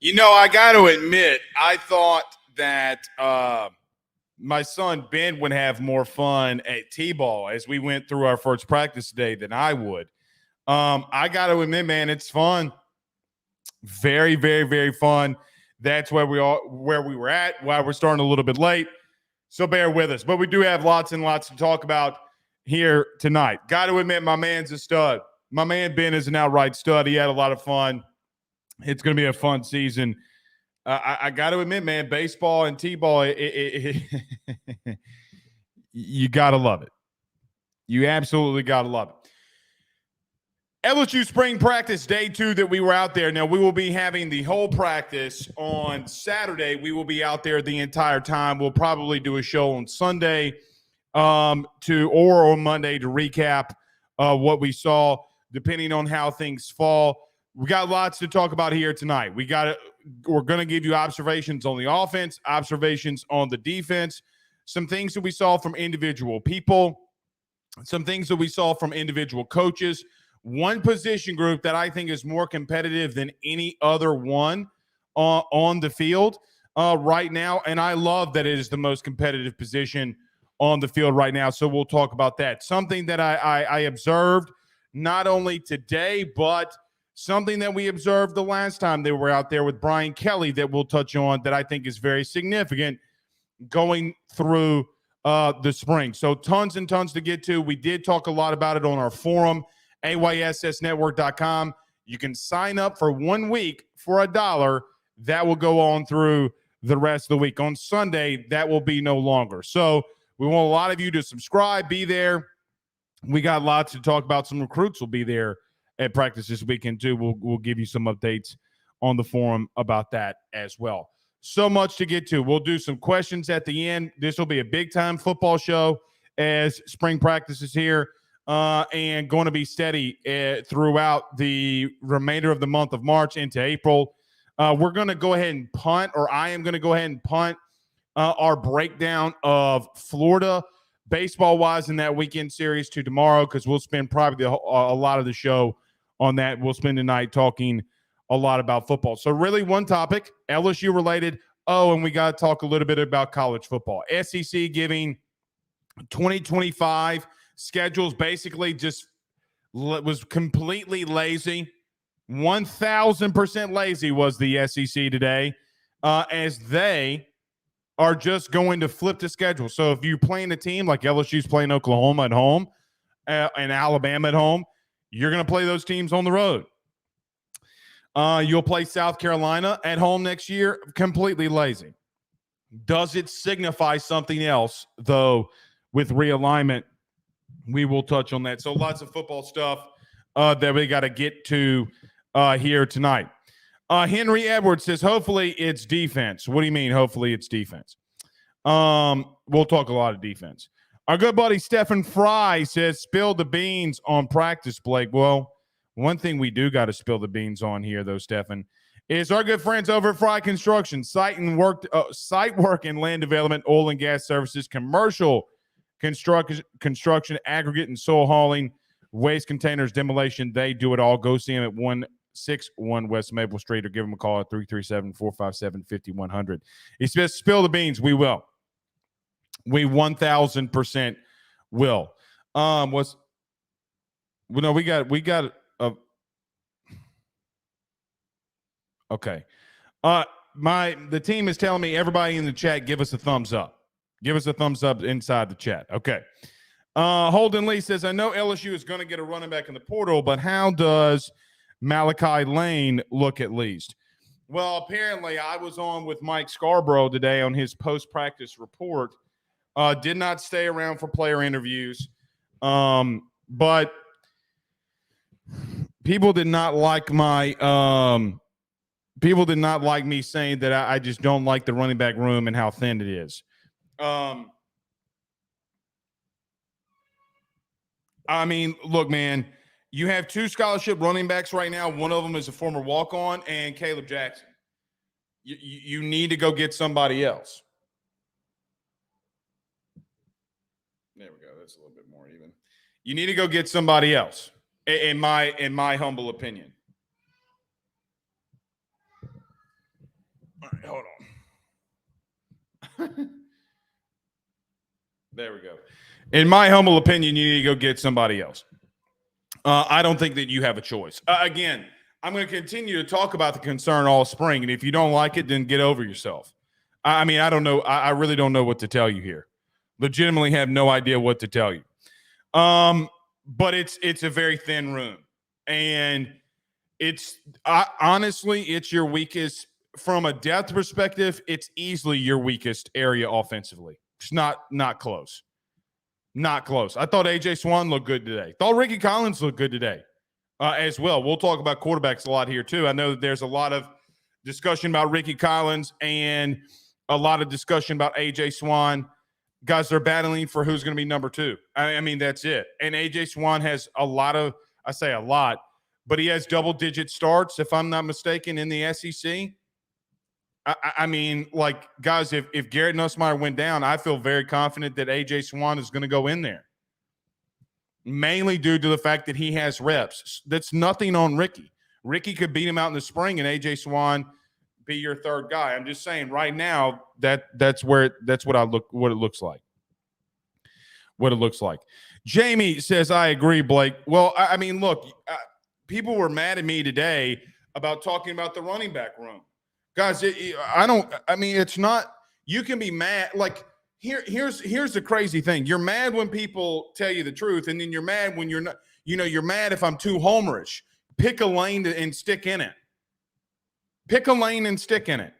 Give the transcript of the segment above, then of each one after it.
I got to admit, I thought that my son Ben would have more fun at T-ball as we went through our first practice today than I would. I got to admit, man, it's fun. Very, very, very fun. That's where we were at. Why we're starting a little bit late. So bear with us. But we do have lots and lots to talk about here tonight. Got to admit, my man's a stud. My man Ben is an outright stud. He had a lot of fun. It's going to be a fun season. I got to admit, man, baseball and T-ball, you got to love it. You absolutely got to love it. LSU spring practice day 2 that we were out there. Now, we will be having the whole practice on Saturday. We will be out there the entire time. We'll probably do a show on Sunday or on Monday to recap what we saw, depending on how things fall. We got lots to talk about here tonight. We're going to give you observations on the offense, observations on the defense, some things that we saw from individual people, some things that we saw from individual coaches. One position group that I think is more competitive than any other one on the field right now, and I love that it is the most competitive position on the field right now, so we'll talk about that. Something that I observed not only today, but something that we observed the last time they were out there with Brian Kelly that we'll touch on that I think is very significant going through the spring. So tons and tons to get to. We did talk a lot about it on our forum, ayssnetwork.com. You can sign up for 1 week for $1. That will go on through the rest of the week. On Sunday, that will be no longer. So we want a lot of you to subscribe, be there. We got lots to talk about. Some recruits will be there at practice this weekend too. We'll give you some updates on the forum about that as well. So much to get to. We'll do some questions at the end. This will be a big-time football show as spring practice is here and going to be steady throughout the remainder of the month of March into April. We're going to go ahead and punt, or I am going to go ahead and punt our breakdown of Florida baseball-wise in that weekend series to tomorrow because we'll spend probably a lot of the show on that. We'll spend the night talking a lot about football. So really one topic, LSU related. Oh, and we got to talk a little bit about college football. SEC giving 2025 schedules basically just was completely lazy. 1,000% lazy was the SEC today as they are just going to flip the schedule. So if you're playing a team like LSU's playing Oklahoma at home and Alabama at home, you're going to play those teams on the road. You'll play South Carolina at home next year. Completely lazy. Does it signify something else, though, with realignment? We will touch on that. So lots of football stuff that we got to get to here tonight. Henry Edwards says, hopefully it's defense. What do you mean, hopefully it's defense? We'll talk a lot of defense. Our good buddy Stephen Fry says, spill the beans on practice, Blake. Well, one thing we do got to spill the beans on here, though, Stephen, is our good friends over at Fry Construction, site work and land development, oil and gas services, commercial construction, aggregate and soil hauling, waste containers, demolition. They do it all. Go see them at 161 West Maple Street or give them a call at 337-457-5100. He says, spill the beans. We will. We 1,000% will. We got okay. The team is telling me, everybody in the chat, give us a thumbs up. Give us a thumbs up inside the chat. Okay. Holden Lee says, I know LSU is going to get a running back in the portal, but how does Malachi Lane look at least? Well, apparently I was on with Mike Scarborough today on his post-practice report. Did not stay around for player interviews. But people did not like me saying that I just don't like the running back room and how thin it is. I mean, look, man, you have 2 scholarship running backs right now. One of them is a former walk-on and Caleb Jackson. You need to go get somebody else. There we go. That's a little bit more even. You need to go get somebody else, in my humble opinion. hold on. There we go. In my humble opinion, you need to go get somebody else. I don't think that you have a choice. Again, I'm going to continue to talk about the concern all spring, and if you don't like it, then get over yourself. I mean, I don't know. I really don't know what to tell you here. Legitimately have no idea what to tell you. But it's a very thin room, and honestly, it's your weakest from a depth perspective. It's easily your weakest area offensively. It's not close. Not close. I thought AJ Swann looked good today. Thought Ricky Collins looked good today as well. We'll talk about quarterbacks a lot here too. I know that there's a lot of discussion about Ricky Collins and a lot of discussion about AJ Swann. Guys, they're battling for who's going to be number 2. I mean, that's it. And AJ Swann has I say a lot, but he has double-digit starts, if I'm not mistaken, in the SEC. I mean, like, guys, if Garrett Nussmeier went down, I feel very confident that A.J. Swann is going to go in there, mainly due to the fact that he has reps. That's nothing on Ricky. Ricky could beat him out in the spring, and A.J. Swann be your third guy. I'm just saying right now that's what it looks like. What it looks like. Jamie says, I agree, Blake. Well, I mean, look, people were mad at me today about talking about the running back room. Guys, it's not, you can be mad. Like, here's the crazy thing. You're mad when people tell you the truth, and then you're mad when you're not, you're mad if I'm too homerish. Pick a lane and stick in it. Pick a lane and stick in it.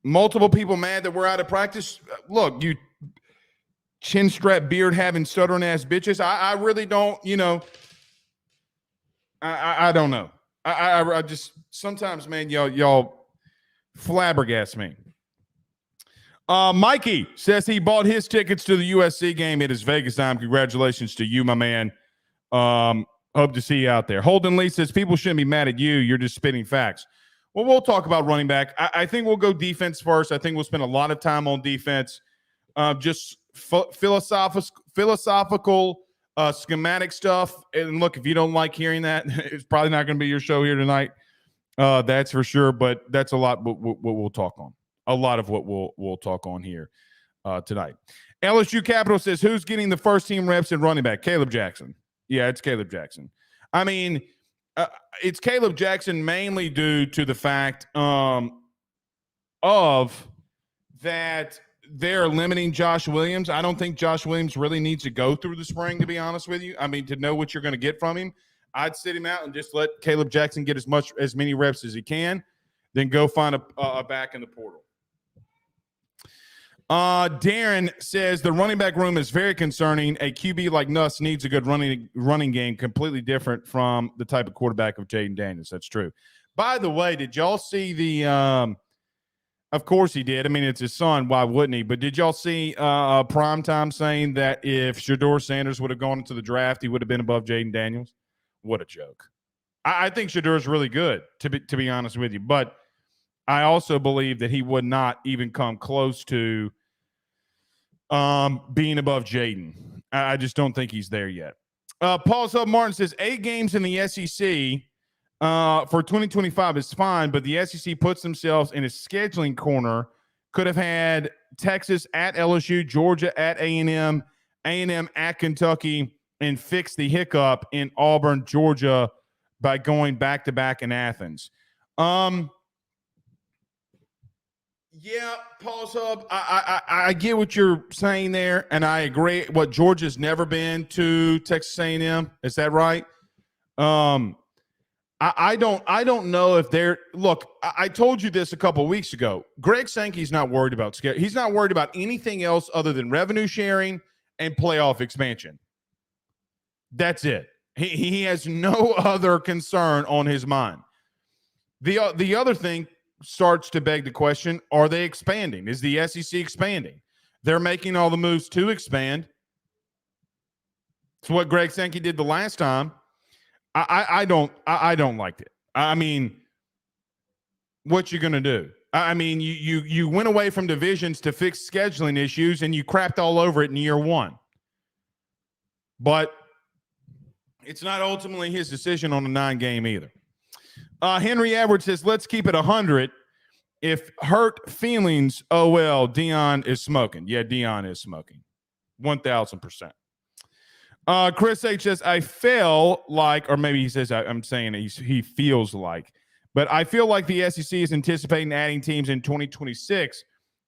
Multiple people mad that we're out of practice. Look, you chin strap, beard having, stuttering ass bitches. I really don't, I don't know. I just sometimes, man, y'all flabbergast me. Mikey says he bought his tickets to the USC game. It is Vegas time. Congratulations to you, my man. Hope to see you out there. Holden Lee says people shouldn't be mad at you. You're just spitting facts. Well, we'll talk about running back. I think we'll go defense first. I think we'll spend a lot of time on defense. Just philosophical schematic stuff. And look, if you don't like hearing that, it's probably not going to be your show here tonight. That's for sure. But that's a lot what we'll talk on. A lot of what we'll talk on here tonight. LSU Capital says, who's getting the first team reps in running back? Caleb Jackson. Yeah, it's Caleb Jackson. I mean, it's Caleb Jackson mainly due to the fact of that they're limiting Josh Williams. I don't think Josh Williams really needs to go through the spring, to be honest with you. I mean, to know what you're going to get from him, I'd sit him out and just let Caleb Jackson get as many reps as he can, then go find a back in the portal. Darren says the running back room is very concerning. A QB like Nuss needs a good running game, completely different from the type of quarterback of Jaden Daniels. That's true. By the way, did y'all see the of course he did. I mean, it's his son. Why wouldn't he? But did y'all see Primetime saying that if Shedeur Sanders would have gone into the draft, he would have been above Jaden Daniels? What a joke. I think Shedeur is really good, to be honest with you. But I also believe that he would not even come close to being above Jaden. I just don't think he's there yet. Paul Sub-Martin says 8 games in the SEC for 2025 is fine, but the SEC puts themselves in a scheduling corner. Could have had Texas at LSU, Georgia at A&M at Kentucky, and fix the hiccup in Auburn, Georgia by going back-to-back in Athens. Yeah, Paul Sub, I get what you're saying there, and I agree. What, Georgia's never been to Texas A&M? Is that right? I don't know if they're – look, I told you this a couple of weeks ago. Greg Sankey's not worried about – he's not worried about anything else other than revenue sharing and playoff expansion. That's it. He has no other concern on his mind. The other thing – starts to beg the question, are they expanding? Is the SEC expanding? They're making all the moves to expand. It's what Greg Sankey did the last time. I don't like it. I mean, what you going to do? I mean, you went away from divisions to fix scheduling issues, and you crapped all over it in year one. But it's not ultimately his decision on a 9-game either. Henry Edwards says, let's keep it 100. If hurt feelings, oh well, Dion is smoking. Yeah, Dion is smoking. 1,000%. Chris H says, I feel like, or maybe he says, I'm saying he feels like, but I feel like the SEC is anticipating adding teams in 2026,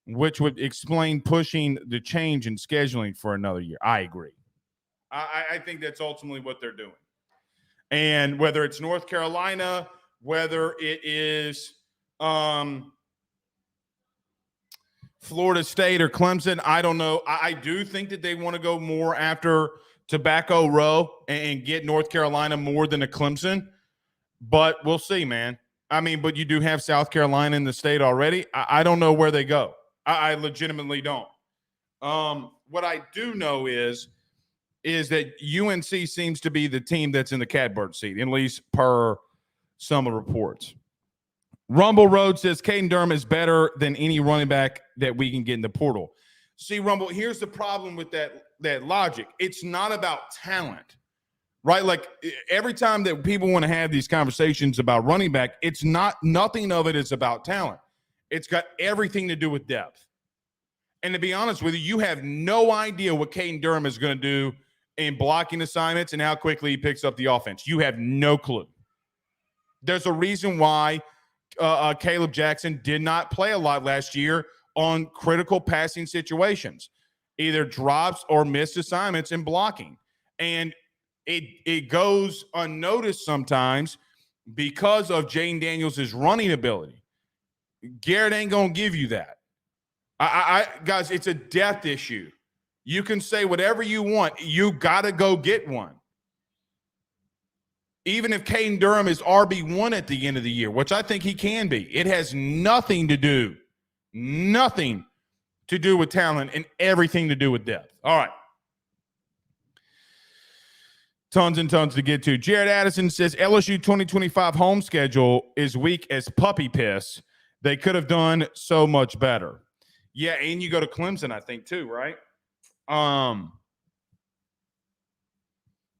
which would explain pushing the change in scheduling for another year. I agree. I think that's ultimately what they're doing. And whether it's North Carolina, whether it is Florida State or Clemson, I don't know. I do think that they want to go more after Tobacco Row and get North Carolina more than a Clemson, but we'll see, man. I mean, but you do have South Carolina in the state already. I don't know where they go. I legitimately don't. What I do know is that UNC seems to be the team that's in the catbird seat, at least per some of the reports. Rumble Road says Caden Durham is better than any running back that we can get in the portal. See, Rumble, here's the problem with that logic. It's not about talent, right? Like every time that people want to have these conversations about running back, nothing of it is about talent. It's got everything to do with depth. And to be honest with you, you have no idea what Caden Durham is going to do in blocking assignments and how quickly he picks up the offense. You have no clue. There's a reason why Caleb Jackson did not play a lot last year on critical passing situations, either drops or missed assignments in blocking. And it goes unnoticed sometimes because of Jayden Daniels' running ability. Garrett ain't going to give you that. Guys, it's a depth issue. You can say whatever you want. You got to go get one. Even if Caden Durham is RB1 at the end of the year, which I think he can be, it has nothing to do with talent and everything to do with depth. All right. Tons and tons to get to. Jared Addison says LSU 2025 home schedule is weak as puppy piss. They could have done so much better. Yeah, and you go to Clemson, I think, too, right?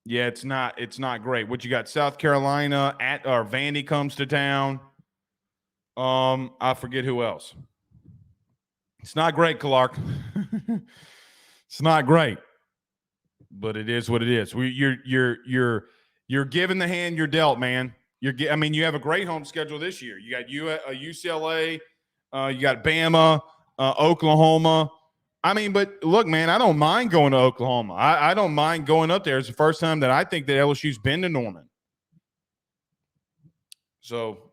Yeah, it's not great. What you got? South Carolina or Vandy comes to town. I forget who else. It's not great, Clark. It's not great, but it is what it is. You're given the hand you're dealt, man. You have a great home schedule this year. You got UCLA, you got Bama, Oklahoma. But look, man, I don't mind going to Oklahoma. I don't mind going up there. It's the first time that I think that LSU's been to Norman. So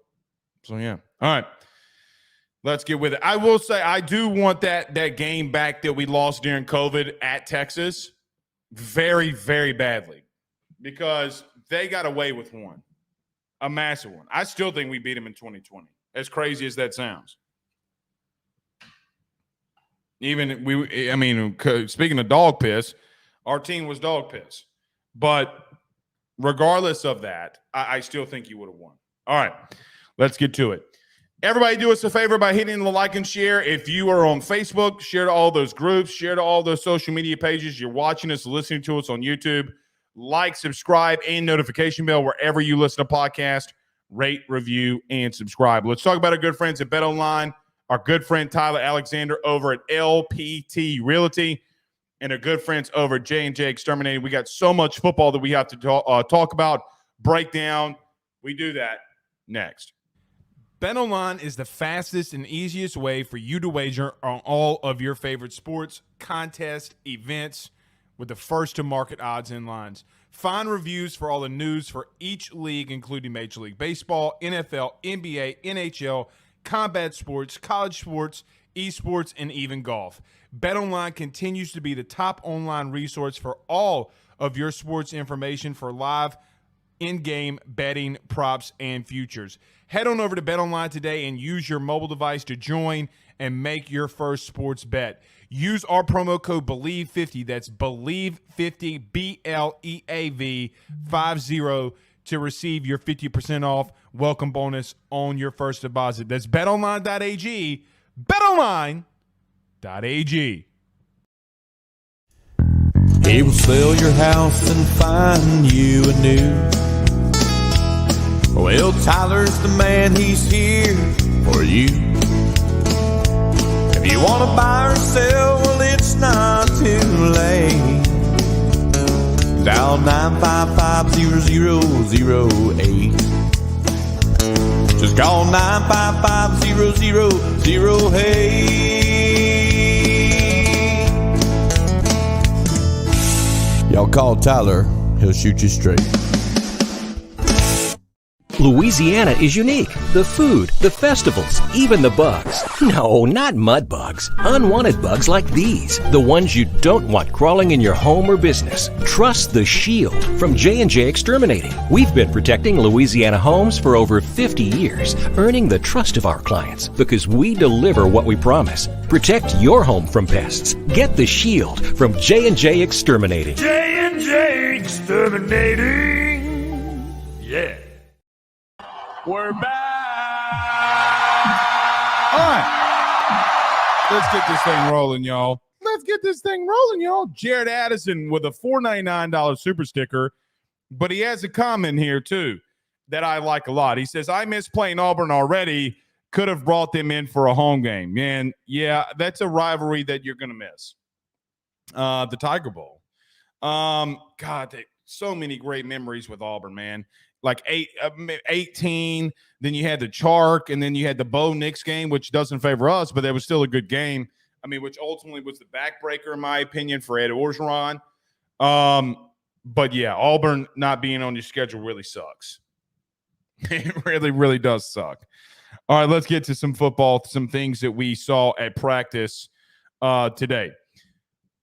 yeah. All right. Let's get with it. I will say I do want that game back that we lost during COVID at Texas very, very badly because they got away with one, a massive one. I still think we beat them in 2020, as crazy as that sounds. Speaking of dog piss, our team was dog piss. But regardless of that, I still think you would have won. All right, let's get to it. Everybody do us a favor by hitting the like and share. If you are on Facebook, share to all those groups, share to all those social media pages. You're watching us, listening to us on YouTube. Like, subscribe, and notification bell wherever you listen to podcasts. Rate, review, and subscribe. Let's talk about our good friends at BetOnline. Our good friend Tyler Alexander over at LPT Realty, and our good friends over at J&J Exterminating. We got so much football that we have to talk about, break down. We do that next. BetOnline is the fastest and easiest way for you to wager on all of your favorite sports, contests, events with the first-to-market odds and lines. Find reviews for all the news for each league, including Major League Baseball, NFL, NBA, NHL, combat sports, college sports, esports, and even golf. BetOnline continues to be the top online resource for all of your sports information for live in-game betting, props, and futures. Head on over to BetOnline today and use your mobile device to join and make your first sports bet. Use our promo code BELIEVE50, that's BELIEVE50, BLEAV 50, to receive your 50% off welcome bonus on your first deposit. That's betonline.ag, betonline.ag. He will sell your house and find you a new. Well, Tyler's the man, he's here for you. Wanna buy or sell? Well, it's not too late. Dial 955-0008. Just call 955-0008. Y'all call Tyler, he'll shoot you straight. Louisiana is unique. The food, the festivals, even the bugs. No, not mud bugs. Unwanted bugs like these. The ones you don't want crawling in your home or business. Trust the Shield from J&J Exterminating. We've been protecting Louisiana homes for over 50 years, earning the trust of our clients because we deliver what we promise. Protect your home from pests. Get the Shield from J&J Exterminating. J&J Exterminating. Yeah. We're back. All right. Let's get this thing rolling, y'all. Jared Addison with a $4.99 super sticker, but he has a comment here, too, that I like a lot. He says, I miss playing Auburn already. Could have brought them in for a home game. Man, yeah, that's a rivalry that you're going to miss. The Tiger Bowl. God, so many great memories with Auburn, man. Like 18, then you had the Chark, and then you had the Bo Nix game, which doesn't favor us, but that was still a good game. I mean, which ultimately was the backbreaker, in my opinion, for Ed Orgeron. But yeah, Auburn not being on your schedule really sucks. It really, really does suck. All right, let's get to some football, some things that we saw at practice today.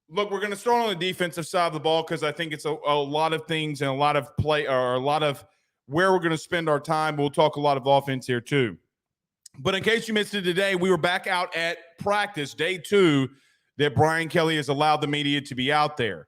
Look, we're going to start on the defensive side of the ball because I think it's a lot of things and a lot of play or a lot of where we're going to spend our time. We'll talk a lot of offense here too. But in case you missed it today, we were back out at practice, day 2, that Brian Kelly has allowed the media to be out there.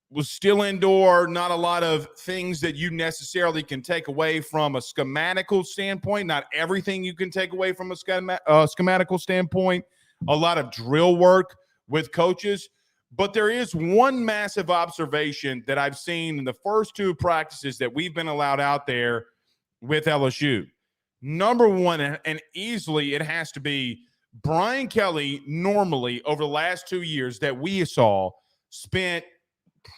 Was still indoor, not a lot of things that you necessarily can take away from a schematical standpoint. Not everything you can take away from a schematical standpoint. A lot of drill work with coaches. But there is one massive observation that I've seen in the first 2 practices that we've been allowed out there with LSU. Number one, and easily it has to be Brian Kelly, normally over the last 2 years that we saw, spent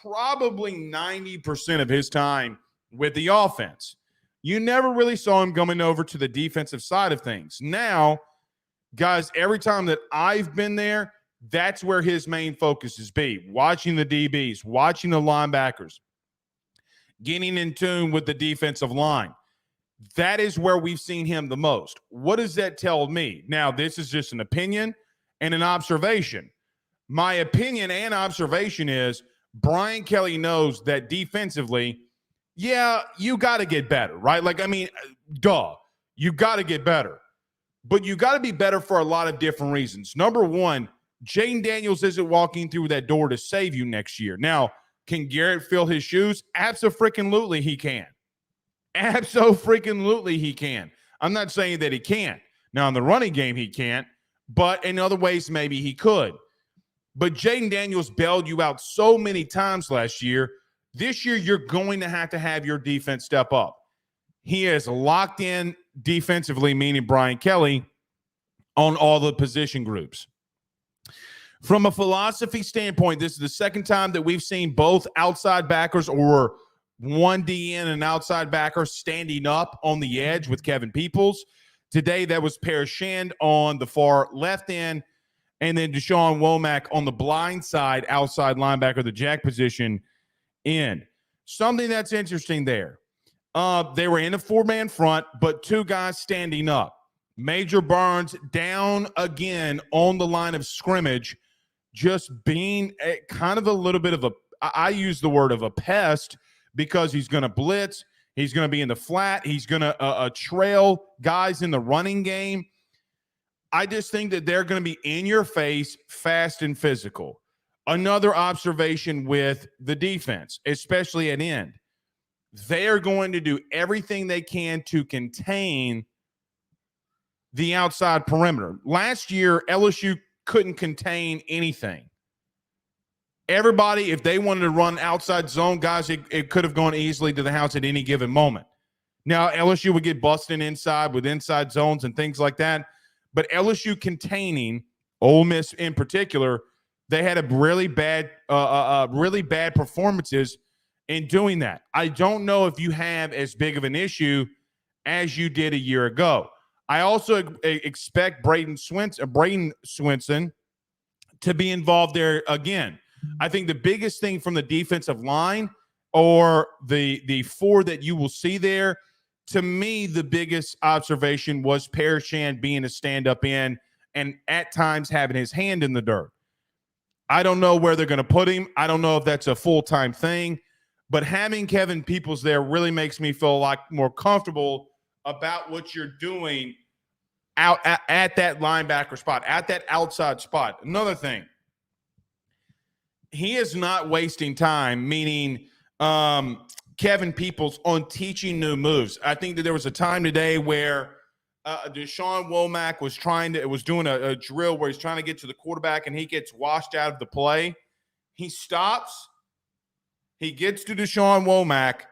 probably 90% of his time with the offense. You never really saw him coming over to the defensive side of things. Now, guys, every time that I've been there, that's where his main focus is watching the DBs, watching the linebackers, getting in tune with the defensive line. That is where we've seen him the most. What does that tell me? Now, this is just an opinion and an observation. My opinion and observation is Brian Kelly knows that defensively, yeah, you got to get better, right? Like, I mean, you got to get better. But you got to be better for a lot of different reasons. Number one, Jaden Daniels isn't walking through that door to save you next year. Now, can Garrett fill his shoes? Abso-freaking-lutely he can. Abso-freaking-lutely he can. I'm not saying that he can't. Now, in the running game, he can't. But in other ways, maybe he could. But Jaden Daniels bailed you out so many times last year. This year, you're going to have your defense step up. He is locked in defensively, meaning Brian Kelly, on all the position groups. From a philosophy standpoint, this is the second time that we've seen both outside backers or one DN and outside backer standing up on the edge with Kevin Peoples. Today, that was Parrish Shand on the far left end, and then Deshaun Womack on the blind side, outside linebacker, the jack position in. Something that's interesting there. They were in a 4-man front, but 2 guys standing up. Major Barnes down again on the line of scrimmage, just being kind of a little bit of a, I use the word of a pest because he's going to blitz. He's going to be in the flat. He's going to trail guys in the running game. I just think that they're going to be in your face, fast and physical. Another observation with the defense, especially at end. They are going to do everything they can to contain the outside perimeter. Last year, LSU couldn't contain anything. Everybody, if they wanted to run outside zone, guys, it could have gone easily to the house at any given moment. Now, LSU would get busted inside with inside zones and things like that. But LSU containing Ole Miss in particular, they had a really bad performances in doing that. I don't know if you have as big of an issue as you did a year ago. I also expect Braden Swinson to be involved there again. I think the biggest thing from the defensive line or the four that you will see there, to me, the biggest observation was Parashand being a stand-up end and at times having his hand in the dirt. I don't know where they're going to put him. I don't know if that's a full-time thing, but having Kevin Peoples there really makes me feel a lot more comfortable about what you're doing out at that linebacker spot, at that outside spot. Another thing, he is not wasting time, meaning Kevin Peoples, on teaching new moves. I think that there was a time today where Deshaun Womack was doing a drill where he's trying to get to the quarterback and he gets washed out of the play. He stops. He gets to Deshaun Womack.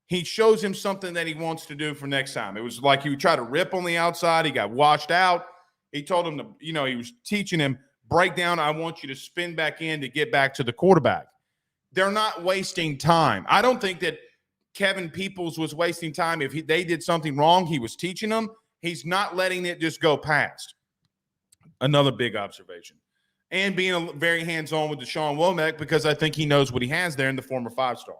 He shows him something that he wants to do for next time. It was like he would try to rip on the outside. He got washed out. He told him to, he was teaching him, break down. I want you to spin back in to get back to the quarterback. They're not wasting time. I don't think that Kevin Peoples was wasting time. If they did something wrong, he was teaching them. He's not letting it just go past. Another big observation. And being very hands-on with Deshaun Womack, because I think he knows what he has there in the former 5-star.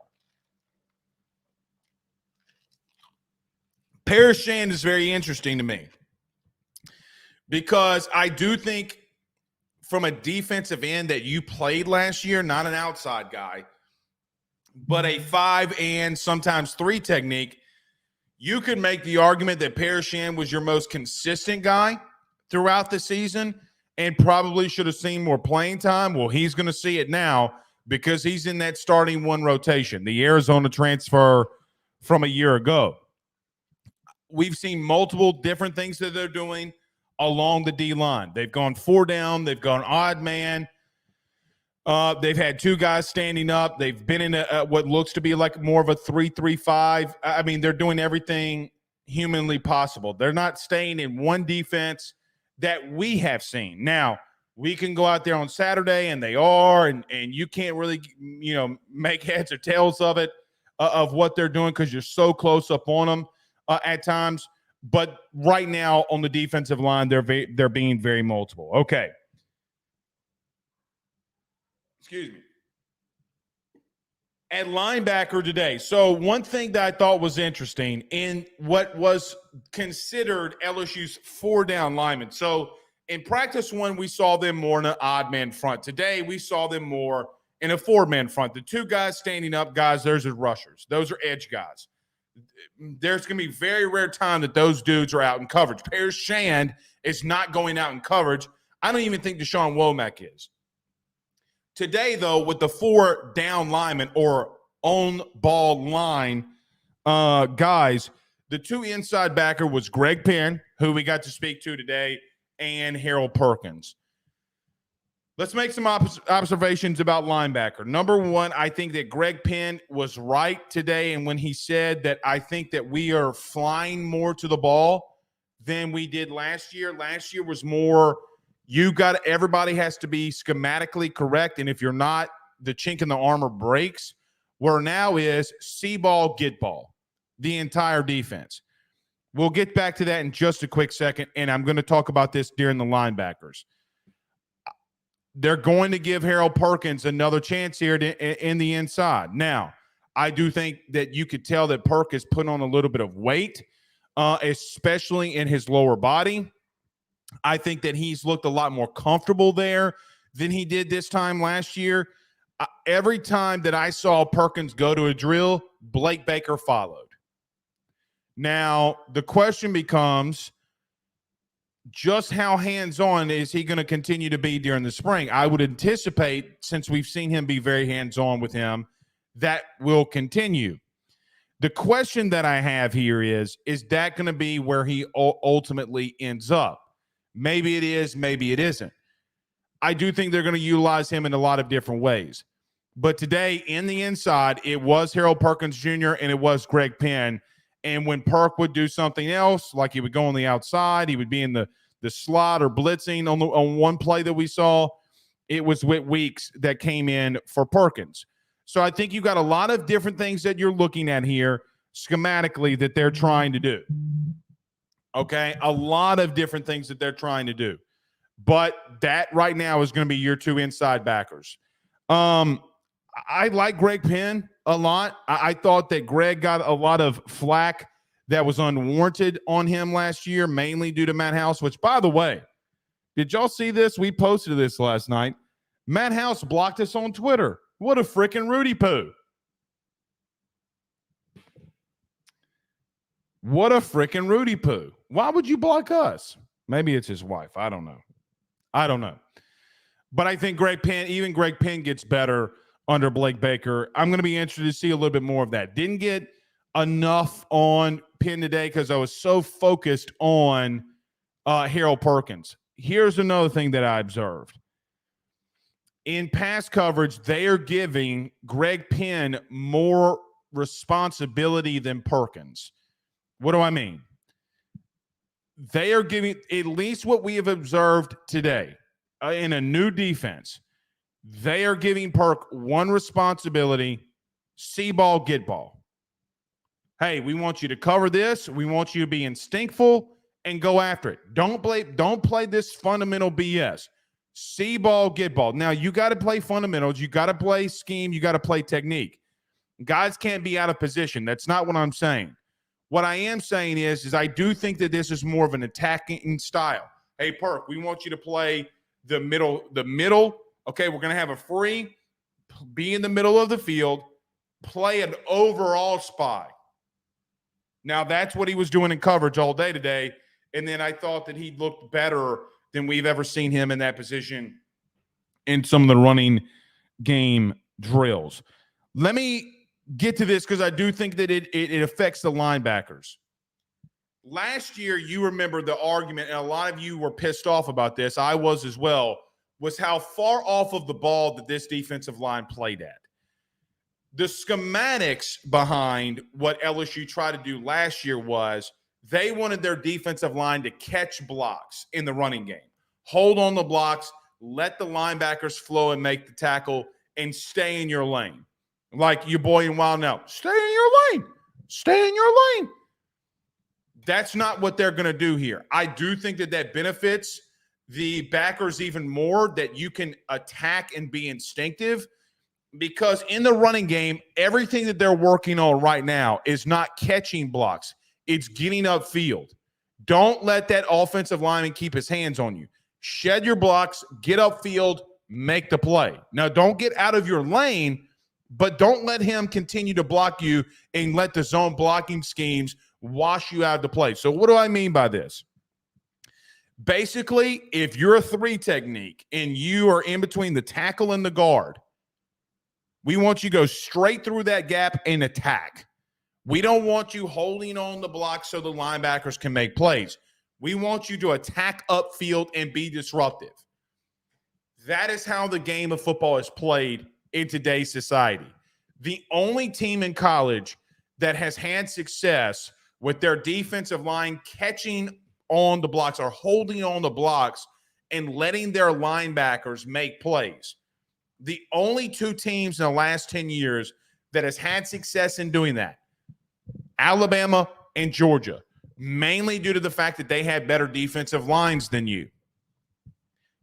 Parashand is very interesting to me because I do think from a defensive end that you played last year, not an outside guy, but a 5 and sometimes 3 technique, you could make the argument that Parashand was your most consistent guy throughout the season and probably should have seen more playing time. Well, he's going to see it now because he's in that starting 1 rotation, the Arizona transfer from a year ago. We've seen multiple different things that they're doing along the D-line. They've gone 4 down. They've gone odd man. They've had 2 guys standing up. They've been in what looks to be like more of a 3-3-5. I mean, they're doing everything humanly possible. They're not staying in one defense that we have seen. Now, we can go out there on Saturday, and they are, and you can't really, make heads or tails of it, of what they're doing because you're so close up on them at times. But right now on the defensive line, they're being very multiple. Okay. Excuse me. At linebacker today. So one thing that I thought was interesting in what was considered LSU's 4-down linemen. So in practice 1, we saw them more in an odd man front. Today, we saw them more in a 4-man front. The 2 guys standing up, guys, those are rushers. Those are edge guys. There's going to be very rare time that those dudes are out in coverage. Parashand is not going out in coverage. I don't even think Deshaun Womack is. Today, though, with the 4-down linemen or on-ball line guys, the 2 inside backer was Greg Penn, who we got to speak to today, and Harold Perkins. Let's make some observations about linebacker. Number 1, I think that Greg Penn was right today, and when he said that I think that we are flying more to the ball than we did last year. Last year was more everybody has to be schematically correct, and if you're not, the chink in the armor breaks. Where now is see ball, get ball, the entire defense. We'll get back to that in just a quick second, and I'm going to talk about this during the linebackers. They're going to give Harold Perkins another chance here in the inside. Now, I do think that you could tell that Perk has put on a little bit of weight, especially in his lower body. I think that he's looked a lot more comfortable there than he did this time last year. Every time that I saw Perkins go to a drill, Blake Baker followed. Now, the question becomes, just how hands-on is he going to continue to be during the spring? I would anticipate, since we've seen him be very hands-on with him, that will continue. The question that I have here is that going to be where he ultimately ends up? Maybe it is, maybe it isn't. I do think they're going to utilize him in a lot of different ways. But today, in the inside, it was Harold Perkins Jr. and it was Greg Penn. And when Perk would do something else, like he would go on the outside, he would be in the the slot or blitzing on one play that we saw. It was with Weeks that came in for Perkins. So I think you got a lot of different things that you're looking at here schematically that they're trying to do. Okay, a lot of different things that they're trying to do. But that right now is going to be your two inside backers. I like Greg Penn a lot. I thought that Greg got a lot of flack that was unwarranted on him last year, mainly due to Matt House, which, by the way, did y'all see this? We posted this last night. Matt House blocked us on Twitter. What a freaking Rudy poo. What a freaking Rudy poo. Why would you block us? Maybe it's his wife. I don't know. But I think Greg Penn gets better under Blake Baker. I'm going to be interested to see a little bit more of that. Didn't get enough on Penn today because I was so focused on Harold Perkins. Here's another thing that I observed. In pass coverage, they are giving Greg Penn more responsibility than Perkins. What do I mean? They are giving, at least what we have observed today, in a new defense, they are giving Perk one responsibility: see ball, get ball. Hey, we want you to cover this. We want you to be instinctful and go after it. Don't play this fundamental BS. See ball, get ball. Now, you got to play fundamentals. You got to play scheme. You got to play technique. Guys can't be out of position. That's not what I'm saying. What I am saying is I do think that this is more of an attacking style. Hey, Perk, we want you to play the middle. Okay, we're going to have a free, be in the middle of the field, play an overall spy. Now, that's what he was doing in coverage all day today, and then I thought that he looked better than we've ever seen him in that position in some of the running game drills. Let me get to this because I do think that it affects the linebackers. Last year, you remember the argument, and a lot of you were pissed off about this, I was as well, was how far off of the ball that this defensive line played at. The schematics behind what LSU tried to do last year was they wanted their defensive line to catch blocks in the running game, hold on the blocks, let the linebackers flow and make the tackle, and stay in your lane. Like your boy in Wild Now, stay in your lane. Stay in your lane. That's not what they're going to do here. I do think that benefits the backers even more, that you can attack and be instinctive, because in the running game, everything that they're working on right now is not catching blocks. It's getting upfield. Don't let that offensive lineman keep his hands on you. Shed your blocks, get upfield, make the play. Now, don't get out of your lane, but don't let him continue to block you and let the zone blocking schemes wash you out of the play. So what do I mean by this? Basically, if you're a 3 technique and you are in between the tackle and the guard, we want you to go straight through that gap and attack. We don't want you holding on the block so the linebackers can make plays. We want you to attack upfield and be disruptive. That is how the game of football is played in today's society. The only team in college that has had success with their defensive line catching on the blocks or holding on the blocks and letting their linebackers make plays. The only 2 teams in the last 10 years that has had success in doing that, Alabama and Georgia, mainly due to the fact that they had better defensive lines than you.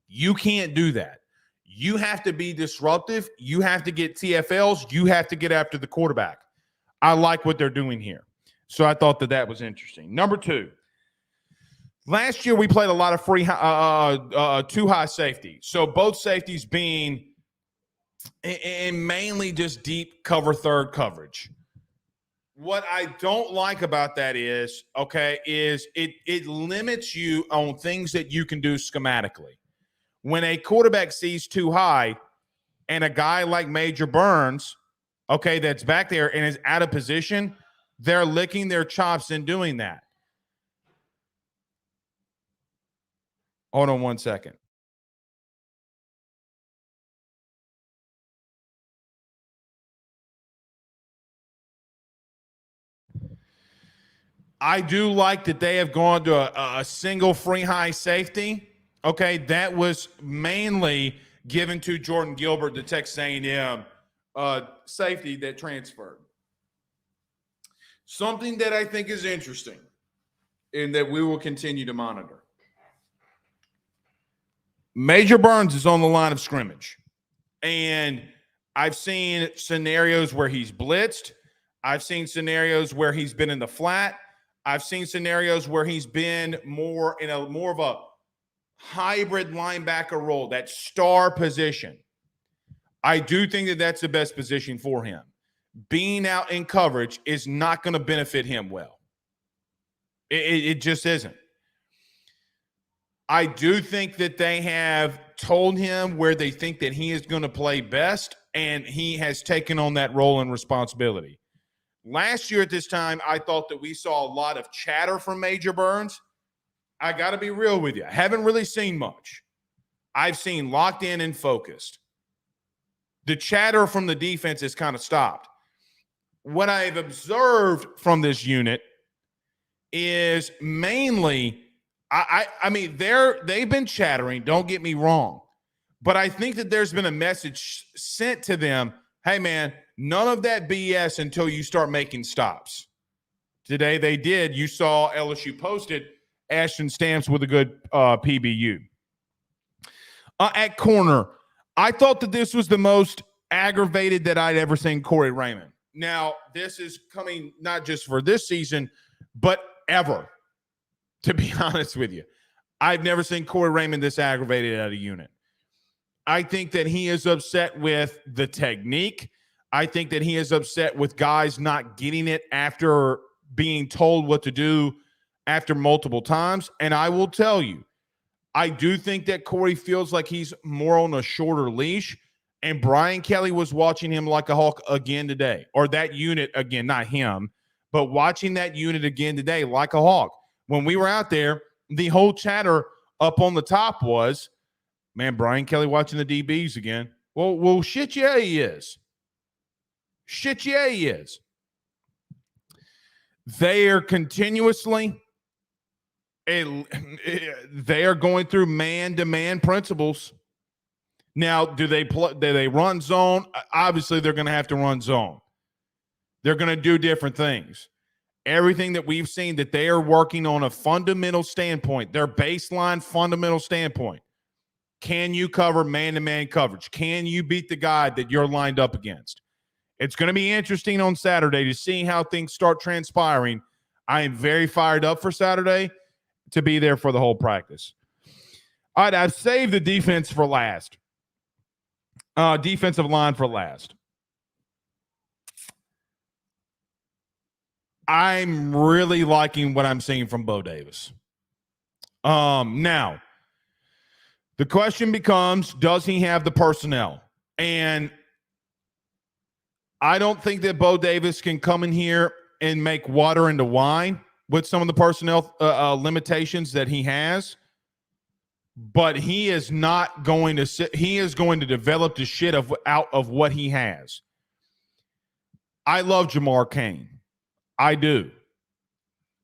You can't do that. You have to be disruptive. You have to get TFLs. You have to get after the quarterback. I like what they're doing here. So I thought that was interesting. Number 2, last year we played a lot of free 2 high safety. So both safeties being and mainly just deep cover third coverage. What I don't like about that is it limits you on things that you can do schematically. When a quarterback sees too high and a guy like Major Burns, that's back there and is out of position, they're licking their chops in doing that. Hold on one second. I do like that they have gone to a single free high safety. Okay, that was mainly given to Jordan Gilbert, the Texas A&M safety that transferred. Something that I think is interesting and that we will continue to monitor. Major Burns is on the line of scrimmage. And I've seen scenarios where he's blitzed. I've seen scenarios where he's been in the flat. I've seen scenarios where he's been more of a hybrid linebacker role, that star position. I do think that that's the best position for him. Being out in coverage is not going to benefit him well. It just isn't. I do think that they have told him where they think that he is going to play best, and he has taken on that role and responsibility. Last year at this time, I thought that we saw a lot of chatter from Major Burns. I got to be real with you. I haven't really seen much. I've seen locked in and focused. The chatter from the defense has kind of stopped. What I've observed from this unit is mainly I mean, they've been chattering, don't get me wrong. But I think that there's been a message sent to them, hey, man, none of that BS until you start making stops. Today they did. You saw LSU posted Ashton Stamps with a good PBU. At corner, I thought that this was the most aggravated that I'd ever seen Corey Raymond. Now, this is coming not just for this season, but ever. To be honest with you, I've never seen Corey Raymond this aggravated at a unit. I think that he is upset with the technique. I think that he is upset with guys not getting it after being told what to do after multiple times. And I will tell you, I do think that Corey feels like he's more on a shorter leash. And Brian Kelly was watching him like a hawk again today, or that unit again, not him, but watching that unit again today like a hawk. When we were out there, the whole chatter up on the top was, man, Brian Kelly watching the DBs again. Well, shit, yeah, he is. Shit, yeah, he is. They are continuously, they are going through man-to-man principles. Now, do they run zone? Obviously, they're going to have to run zone. They're going to do different things. Everything that we've seen that they are working on a fundamental standpoint, their baseline fundamental standpoint. Can you cover man-to-man coverage? Can you beat the guy that you're lined up against? It's going to be interesting on Saturday to see how things start transpiring. I am very fired up for Saturday to be there for the whole practice. All right, I've saved the defense for last. Defensive line for last. I'm really liking what I'm seeing from Bo Davis. Now, the question becomes, does he have the personnel? And I don't think that Bo Davis can come in here and make water into wine with some of the personnel limitations that he has. But he is not going to sit. He is going to develop the shit out of what he has. I love Jamar Cain. I do.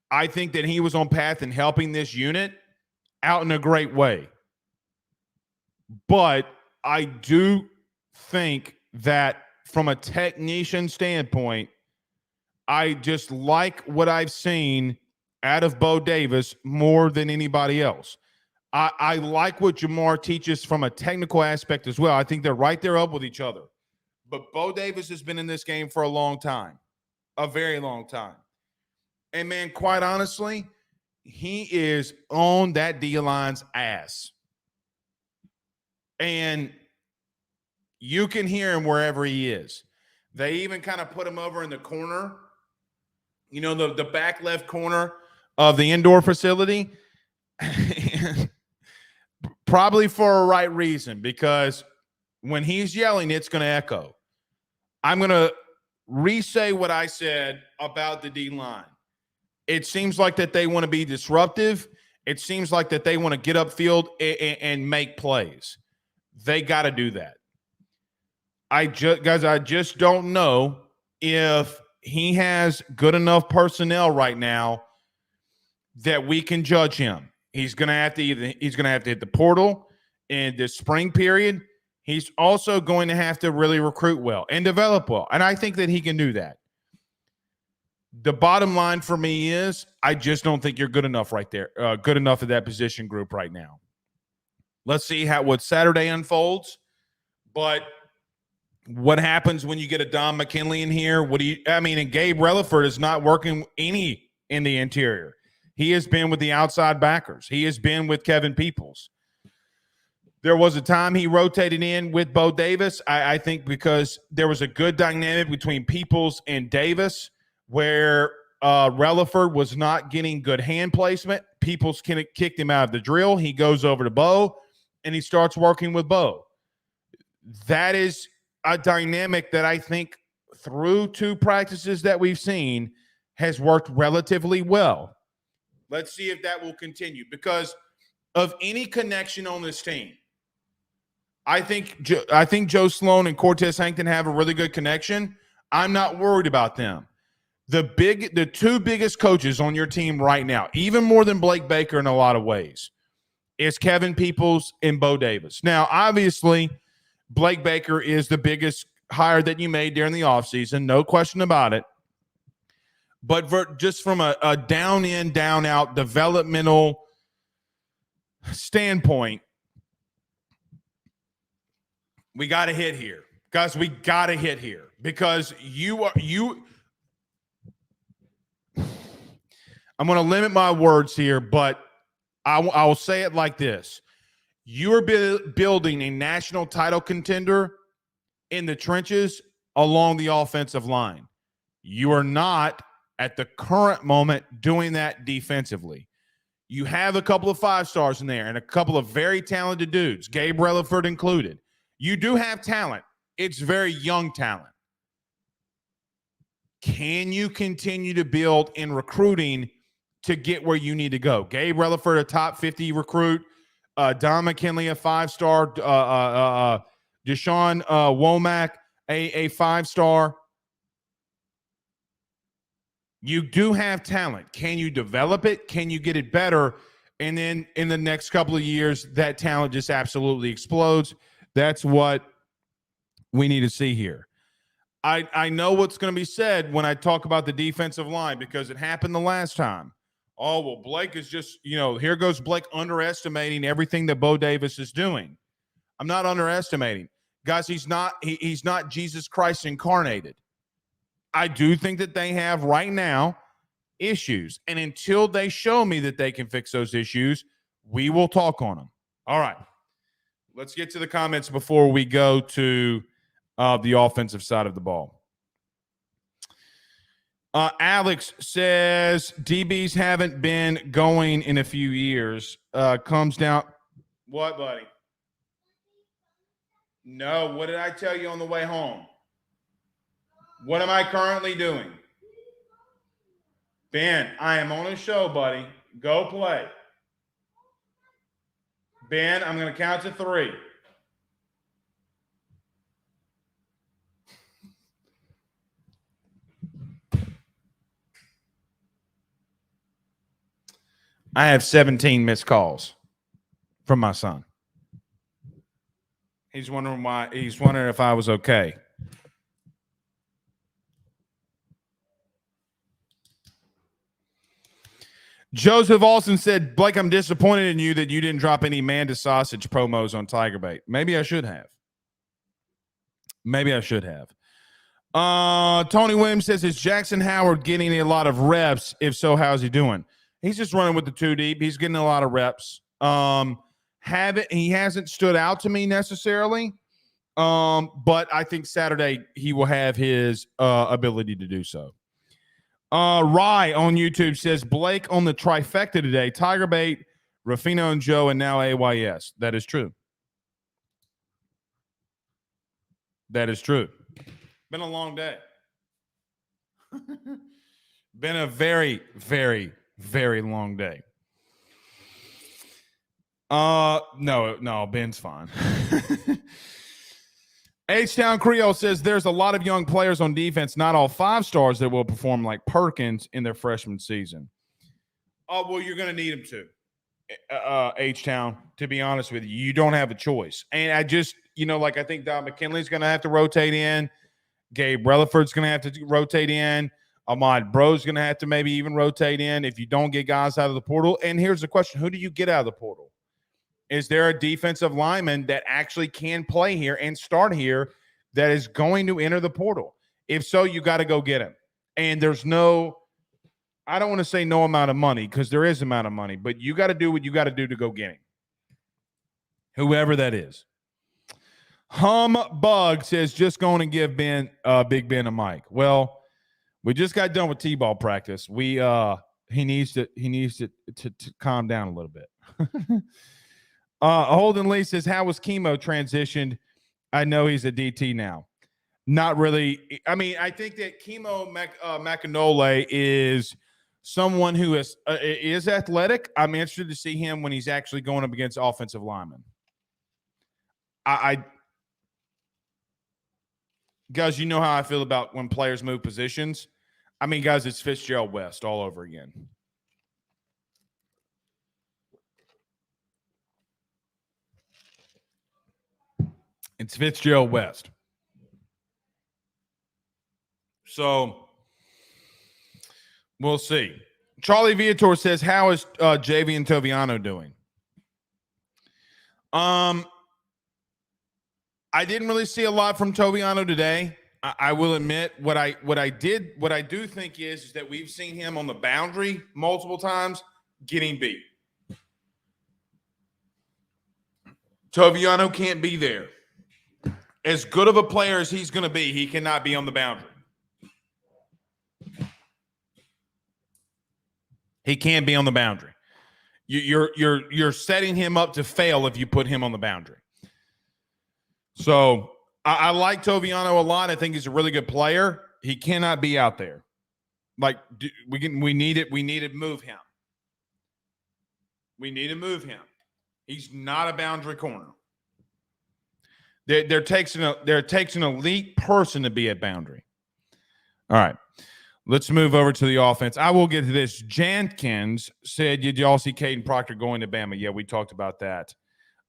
I think that he was on path in helping this unit out in a great way. But I do think that from a technician standpoint, I just like what I've seen out of Bo Davis more than anybody else. I like what Jamar teaches from a technical aspect as well. I think they're right there up with each other. But Bo Davis has been in this game for a long time, a very long time. And, man, quite honestly, he is on that D-line's ass. And you can hear him wherever he is. They even kind of put him over in the corner, you know, the back left corner of the indoor facility. Probably for a right reason, because when he's yelling, it's going to echo. I'm going to re-say what I said about the D-line. It seems like that they want to be disruptive. It seems like that they want to get upfield and make plays. They got to do that. I just don't know if he has good enough personnel right now that we can judge him. He's going to have to hit the portal in this spring period. He's also going to have to really recruit well and develop well. And I think that he can do that. The bottom line for me is I just don't think you're good enough right there, good enough at that position group right now. Let's see what Saturday unfolds. But what happens when you get a Don McKinley in here? And Gabe Relaford is not working any in the interior. He has been with the outside backers. He has been with Kevin Peoples. There was a time he rotated in with Bo Davis, I think, because there was a good dynamic between Peoples and Davis where Relaford was not getting good hand placement. Peoples kicked him out of the drill. He goes over to Bo, and he starts working with Bo. That is a dynamic that I think through 2 practices that we've seen has worked relatively well. Let's see if that will continue because of any connection on this team. I think Joe Sloan and Cortez Hankton have a really good connection. I'm not worried about them. The 2 biggest coaches on your team right now, even more than Blake Baker in a lot of ways, is Kevin Peoples and Bo Davis. Now, obviously, Blake Baker is the biggest hire that you made during the offseason, no question about it. But just from a down-in, down-out developmental standpoint, we got to hit here. Guys, we got to hit here because I'm going to limit my words here, but I will say it like this. You are building a national title contender in the trenches along the offensive line. You are not, at the current moment, doing that defensively. You have a couple of 5-stars in there and a couple of very talented dudes, Gabe Relaford included. You do have talent. It's very young talent. Can you continue to build in recruiting to get where you need to go? Gabe Relaford, a top 50 recruit. Don McKinley, a 5-star. Deshaun Womack, a 5-star. You do have talent. Can you develop it? Can you get it better? And then in the next couple of years, that talent just absolutely explodes. That's what we need to see here. I know what's going to be said when I talk about the defensive line because it happened the last time. Oh, well, Blake is just, here goes Blake underestimating everything that Bo Davis is doing. I'm not underestimating. Guys, he's not Jesus Christ incarnated. I do think that they have right now issues. And until they show me that they can fix those issues, we will talk on them. All right. Let's get to the comments before we go to the offensive side of the ball. Alex says DBs haven't been going in a few years. Comes down. What, buddy? No. What did I tell you on the way home? What am I currently doing? Ben, I am on a show, buddy. Go play. Ben, I'm going to count to 3. I have 17 missed calls from my son. He's wondering why. He's wondering if I was okay. Joseph Olsen said, Blake, I'm disappointed in you that you didn't drop any Manda sausage promos on Tiger Bait. Maybe I should have. Tony Williams says, is Jackson Howard getting a lot of reps? If so, how's he doing? He's just running with the 2 deep. He's getting a lot of reps. He hasn't stood out to me necessarily. But I think Saturday he will have his ability to do so. Rye on YouTube says, Blake on the trifecta today. Tiger Bait, Ruffino and Joe, and now AYS. That is true. Been a long day. Been a very, very, very long day. No, Ben's fine. H-Town Creole says there's a lot of young players on defense, not all 5-stars that will perform like Perkins in their freshman season. Oh, well, you're going to need him to. H-Town, to be honest with you. You don't have a choice. And I just, I think Don McKinley's going to have to rotate in. Gabe Relaford's going to have to rotate in. Ahmad Bro's going to have to maybe even rotate in if you don't get guys out of the portal. And here's the question. Who do you get out of the portal? Is there a defensive lineman that actually can play here and start here that is going to enter the portal? If so, you got to go get him. And there's no – I don't want to say no amount of money because there is amount of money, but you got to do what you got to do to go get him. Whoever that is. Bug says just going to give Big Ben a mic. Well, we just got done with T-ball practice. He needs to calm down a little bit. Holden Lee says, how was Chemo transitioned? I know he's a DT now. Not really. I mean, I think that Chemo McAnole is someone who is athletic. I'm interested to see him when he's actually going up against offensive linemen. Guys, you know how I feel about when players move positions. I mean, guys, it's Fitzgerald West all over again. It's Fitzgerald West. So we'll see. Charlie Viator says, how is Javian Toviano doing? I didn't really see a lot from Toviano today. I will admit what I do think is that we've seen him on the boundary multiple times getting beat. Toviano can't be there. As good of a player as he's going to be, he cannot be on the boundary. He can't be on the boundary. You're setting him up to fail if you put him on the boundary. So I like Toviano a lot. I think he's a really good player. He cannot be out there. Like we need it. We need to move him. We need to move him. He's not a boundary corner. There takes an elite person to be at boundary. All right. Let's move over to the offense. I will get to this. Jenkins said, did y'all see Caden Proctor going to Bama? Yeah, we talked about that.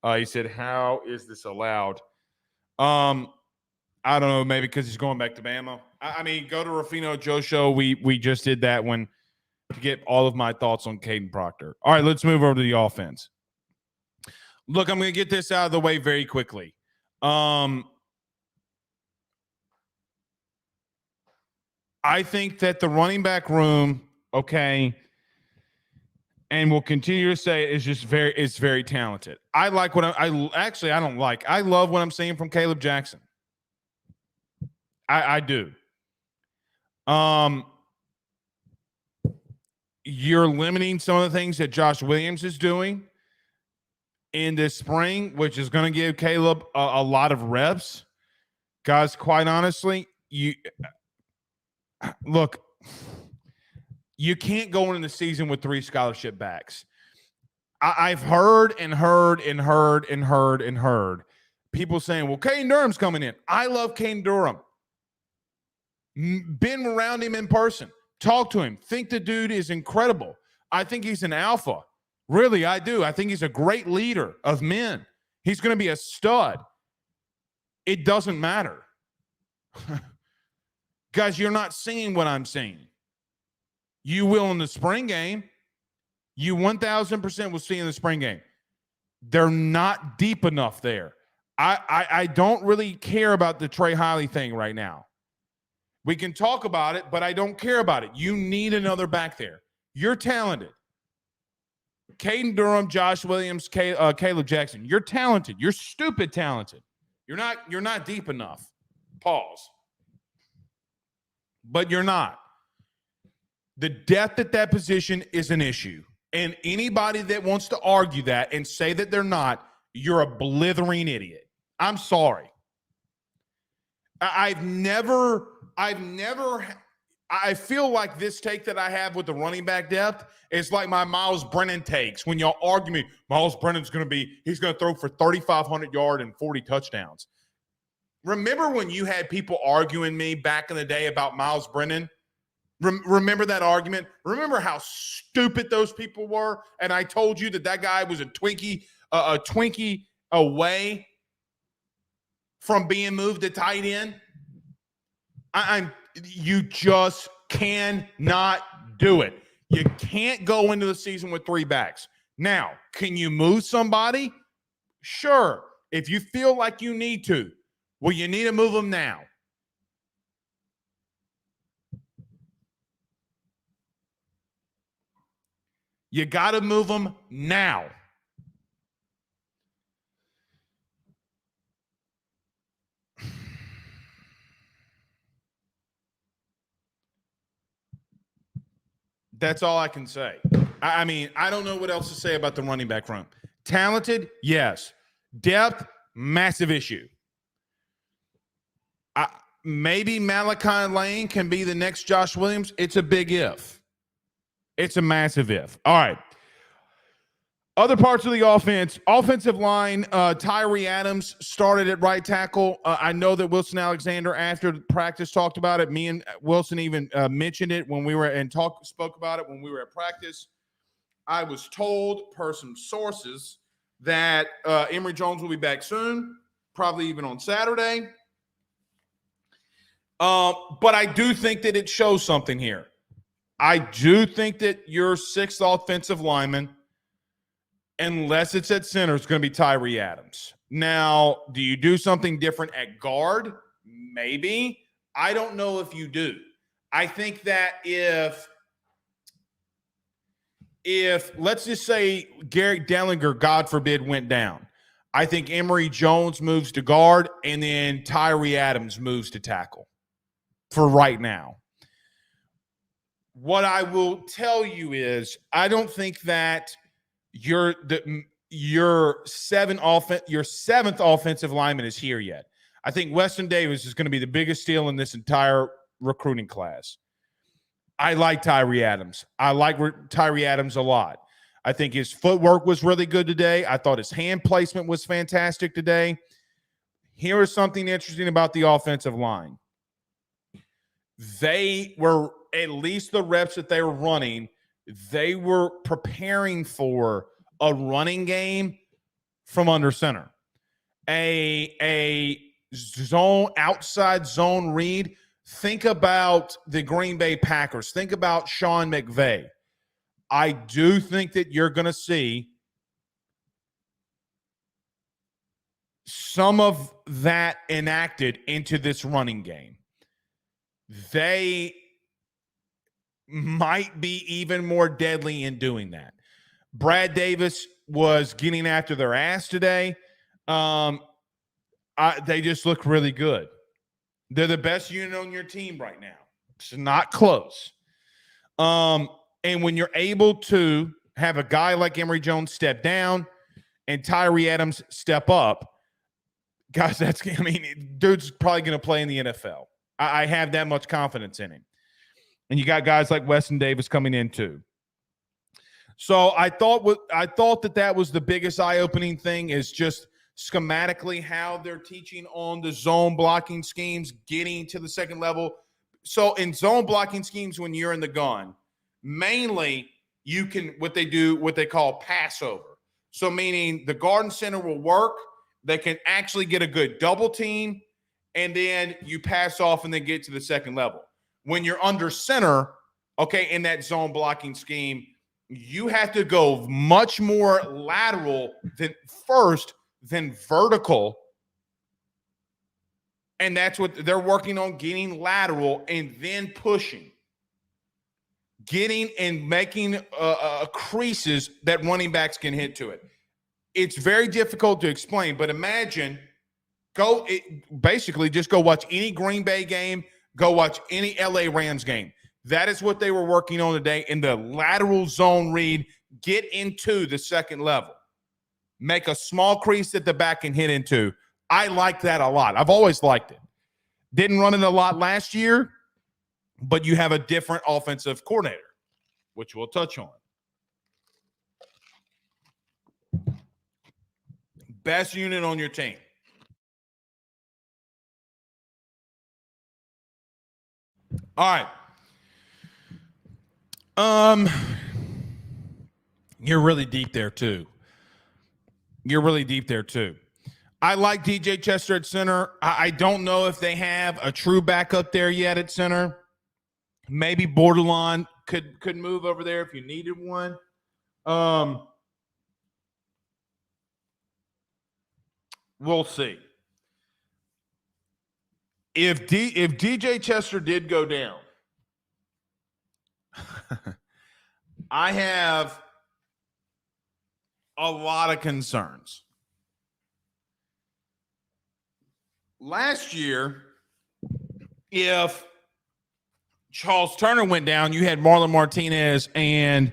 He said, how is this allowed? I don't know, maybe because he's going back to Bama. I mean, go to Rufino Joe Show. We just did that one to get all of my thoughts on Caden Proctor. All right, let's move over to the offense. Look, I'm going to get this out of the way very quickly. I think that the running back room, okay, and we'll continue to say it's very talented. I like what I don't like. I love what I'm seeing from Caleb Jackson. I do. You're limiting some of the things that Josh Williams is doing in this spring, which is going to give Caleb a lot of reps. Guys, quite honestly, look, you can't go into the season with 3 scholarship backs. I've heard people saying, well, Caden Durham's coming in. I love Caden Durham. Been around him in person. Talk to him. Think the dude is incredible. I think he's an alpha. Really, I do. I think he's a great leader of men. He's going to be a stud. It doesn't matter. Guys, you're not seeing what I'm seeing. You will in the spring game. You 1,000% will see in the spring game. They're not deep enough there. I don't really care about the Trey Hiley thing right now. We can talk about it, but I don't care about it. You need another back there. You're talented. Caden Durham, Josh Williams, Caleb Jackson. You're talented. You're stupid talented. You're not deep enough. Pause. But you're not. The depth at that position is an issue. And anybody that wants to argue that and say that they're not, you're a blithering idiot. I'm sorry. I feel like this take that I have with the running back depth is like my Miles Brennan takes when y'all argue me. Miles Brennan's he's going to throw for 3,500 yards and 40 touchdowns. Remember when you had people arguing me back in the day about Miles Brennan? Remember that argument? Remember how stupid those people were? And I told you that guy was a Twinkie away from being moved to tight end. You just cannot do it. You can't go into the season with 3 backs. Now, can you move somebody? Sure. If you feel like you need to. Well, you need to move them now. You got to move them now. That's all I can say. I mean, I don't know what else to say about the running back room. Talented, yes. Depth, massive issue. Maybe Malachi Lane can be the next Josh Williams. It's a big if. It's a massive if. All right. Other parts of the offense, offensive line, Tyree Adams started at right tackle. I know that Wilson Alexander, after practice, talked about it. Me and Wilson even mentioned it when we were spoke about it when we were at practice. I was told per some sources that Emory Jones will be back soon, probably even on Saturday. But I do think that it shows something here. I do think that your 6th offensive lineman, unless it's at center, is going to be Tyree Adams. Now, do you do something different at guard? Maybe. I don't know if you do. I think that if let's just say Garrett Dellinger, God forbid, went down, I think Emory Jones moves to guard and then Tyree Adams moves to tackle for right now. What I will tell you is I don't think that your 7th offensive lineman is here yet. I think Weston Davis is going to be the biggest steal in this entire recruiting class. I like Tyree Adams. I like Tyree Adams a lot. I think his footwork was really good today. I thought his hand placement was fantastic today. Here is something interesting about the offensive line. They were, at least the reps that they were running, they were preparing for a running game from under center. A zone, outside zone read. Think about the Green Bay Packers. Think about Sean McVay. I do think that you're going to see some of that enacted into this running game. They might be even more deadly in doing that. Brad Davis was getting after their ass today. They just look really good. They're the best unit on your team right now. It's not close. And when you're able to have a guy like Emory Jones step down and Tyree Adams step up, guys, dude's probably going to play in the NFL. I have that much confidence in him. And you got guys like Weston Davis coming in too. So I thought that was the biggest eye-opening thing, is just schematically how they're teaching on the zone blocking schemes, getting to the second level. So in zone blocking schemes, when you're in the gun, mainly you can what they call Passover. So meaning the guard and center will work. They can actually get a good double team, and then you pass off and then get to the second level. When you're under center, okay, in that zone blocking scheme, you have to go much more lateral than vertical. And that's what they're working on, getting lateral and then pushing. Getting and making creases that running backs can hit to it. It's very difficult to explain, but imagine, basically just go watch any Green Bay game, go watch any LA Rams game. That is what they were working on today in the lateral zone read. Get into the second level. Make a small crease that the back can hit into. I like that a lot. I've always liked it. Didn't run it a lot last year, but you have a different offensive coordinator, which we'll touch on. Best unit on your team. All right. You're really deep there too. I like DJ Chester at center. I don't know if they have a true backup there yet at center. Maybe Bordelon could move over there if you needed one. We'll see. If DJ Chester did go down, I have a lot of concerns. Last year, if Charles Turner went down, you had Marlon Martinez and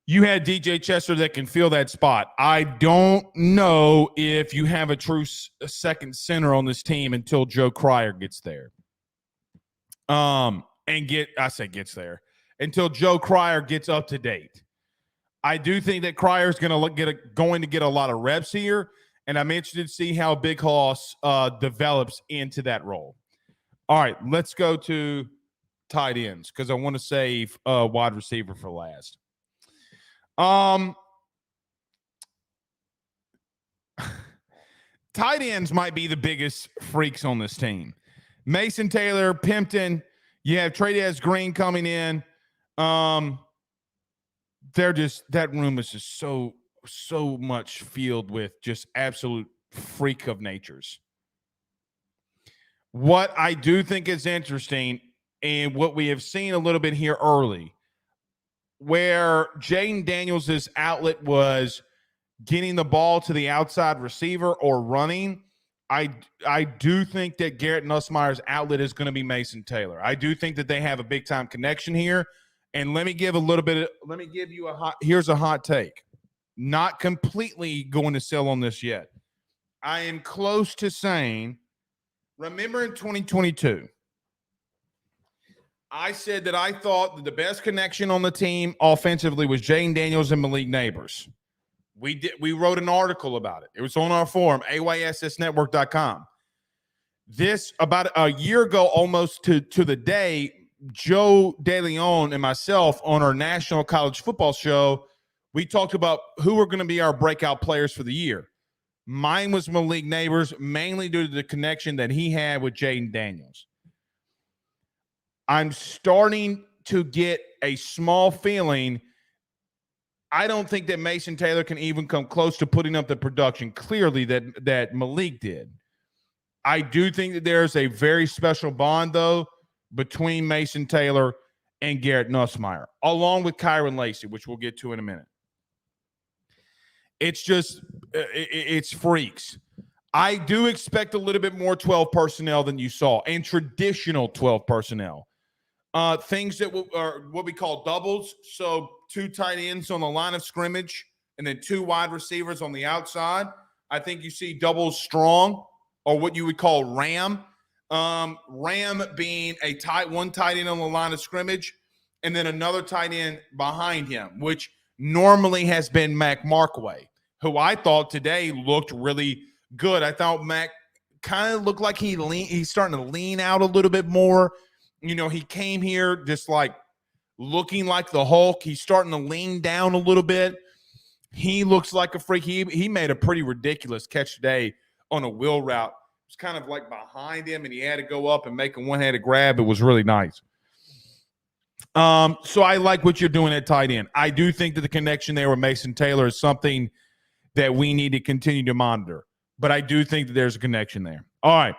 you had DJ Chester that can fill that spot. I don't know if you have a true second center on this team until Joe Cryer gets there. Gets there until Joe Cryer gets up to date. I do think that Cryer is going to get a lot of reps here, and I'm interested to see how Big Hoss develops into that role. All right, let's go to tight ends because I want to save wide receiver for last. Tight ends might be the biggest freaks on this team. Mason Taylor, Pimpton, you have Trey'Dez Green coming in. That room is just so much filled with just absolute freak of natures. What I do think is interesting, and what we have seen a little bit here early, where Jaden Daniels' outlet was getting the ball to the outside receiver or running, I do think that Garrett Nussmeier's outlet is going to be Mason Taylor. I do think that they have a big-time connection here. And let me give you here's a hot take. Not completely going to sell on this yet. I am close to saying, remember in 2022, I said that I thought that the best connection on the team offensively was Jaden Daniels and Malik Neighbors. We wrote an article about it. It was on our forum, ayssnetwork.com. This, about a year ago, almost to the day, Joe DeLeon and myself on our national college football show, we talked about who were going to be our breakout players for the year. Mine was Malik Neighbors, mainly due to the connection that he had with Jaden Daniels. I'm starting to get a small feeling. I don't think that Mason Taylor can even come close to putting up the production clearly that Malik did. I do think that there's a very special bond, though, between Mason Taylor and Garrett Nussmeier, along with Kyron Lacey, which we'll get to in a minute. It's just, it's freaks. I do expect a little bit more 12 personnel than you saw, and traditional 12 personnel. Things that are what we call doubles. So 2 tight ends on the line of scrimmage and then 2 wide receivers on the outside. I think you see doubles strong, or what you would call ram. Ram being one tight end on the line of scrimmage and then another tight end behind him, which normally has Been Mac Markway, who I thought today looked really good. I thought Mac kind of looked like he's starting to lean out a little bit more. You know, he came here just like looking like the Hulk. He's starting to lean down a little bit. He looks like a freak. He made a pretty ridiculous catch today on a wheel route. It was kind of like behind him, and he had to go up and make a one-handed grab. It was really nice. So I like what you're doing at tight end. I do think that the connection there with Mason Taylor is something that we need to continue to monitor. But I do think that there's a connection there. All right.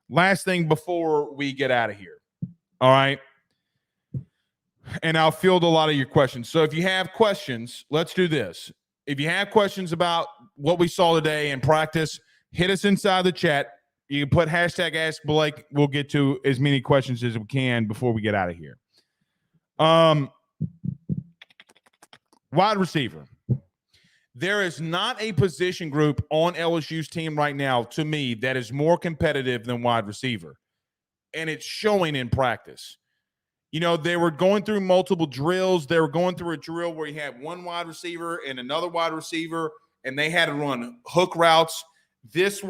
Last thing before we get out of here. All right. And I'll field a lot of your questions. So if you have questions, let's do this. If you have questions about what we saw today in practice, hit us inside the chat. You can put hashtag Ask Blake. We'll get to as many questions as we can before we get out of here. Wide receiver. There is not a position group on LSU's team right now, to me, that is more competitive than wide receiver. And it's showing in practice. You know, they were going through multiple drills. They were going through a drill where you had one wide receiver and another wide receiver, and they had to run hook routes. This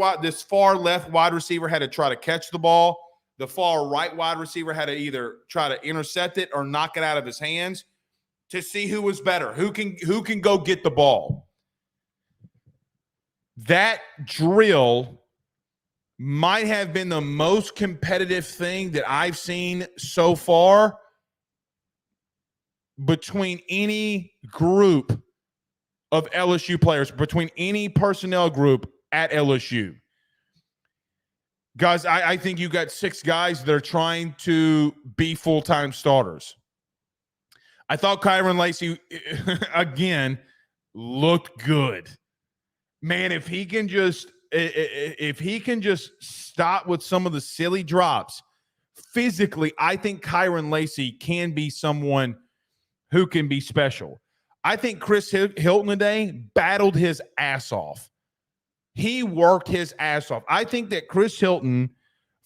far left wide receiver had to try to catch the ball the far right wide receiver had to either try to intercept it or knock it out of his hands to see who was better, who can go get the ball. That drill might have been the most competitive thing that I've seen so far between any group of LSU players, between any personnel group at LSU. Guys, I think you got 6 guys that are trying to be full-time starters. I thought Kyron Lacy, again, looked good. Man, if he can just stop with some of the silly drops, physically, I think Kyron Lacy can be someone who can be special. I think Chris Hilton today battled his ass off. He worked his ass off. I think that Chris Hilton,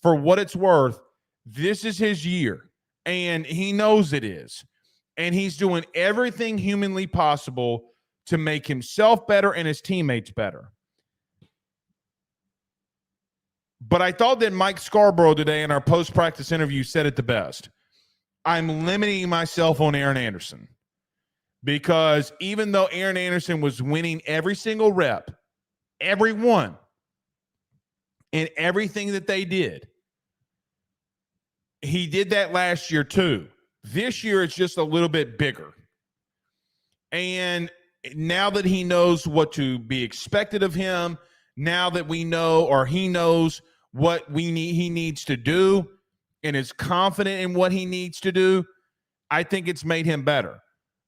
for what it's worth, this is his year, and he knows it is. And he's doing everything humanly possible to make himself better and his teammates better. But I thought that Mike Scarborough today in our post-practice interview said it the best. I'm limiting myself on Aaron Anderson because even though Aaron Anderson was winning every single rep, every one, and everything that they did, he did that last year too. This year, it's just a little bit bigger. And now that he knows what to be expected of him, now that we know, or he knows what he needs to do and is confident in what he needs to do, I think it's made him better.